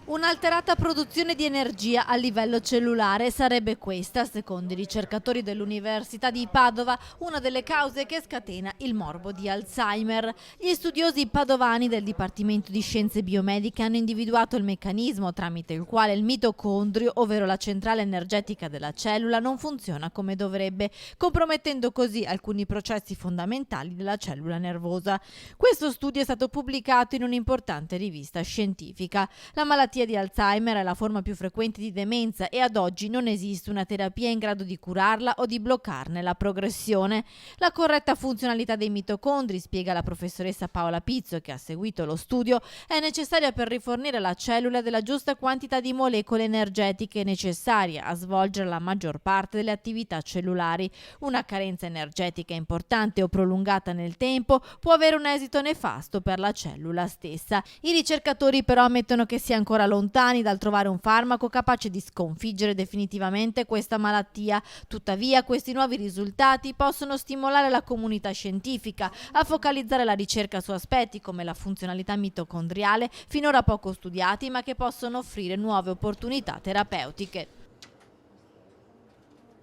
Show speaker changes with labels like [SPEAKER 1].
[SPEAKER 1] Un'alterata produzione di energia a livello cellulare sarebbe questa, secondo i ricercatori dell'Università di Padova, una delle cause che scatena il morbo di Alzheimer. Gli studiosi padovani del Dipartimento di Scienze Biomediche hanno individuato il meccanismo tramite il quale il mitocondrio, ovvero la centrale energetica della cellula, non funziona come dovrebbe, compromettendo così alcuni processi fondamentali della cellula nervosa. Questo studio è stato pubblicato in un'importante rivista scientifica. La malattia di Alzheimer è la forma più frequente di demenza e ad oggi non esiste una terapia in grado di curarla o di bloccarne la progressione. La corretta funzionalità dei mitocondri, spiega la professoressa Paola Pizzo, che ha seguito lo studio, è necessaria per rifornire alla cellula della giusta quantità di molecole energetiche necessarie a svolgere la maggior parte delle attività cellulari. Una carenza energetica importante o prolungata nel tempo può avere un esito nefasto per la cellula stessa. I ricercatori però ammettono che sia ancora lontani dal trovare un farmaco capace di sconfiggere definitivamente questa malattia. Tuttavia, questi nuovi risultati possono stimolare la comunità scientifica a focalizzare la ricerca su aspetti come la funzionalità mitocondriale, finora poco studiati ma che possono offrire nuove opportunità terapeutiche.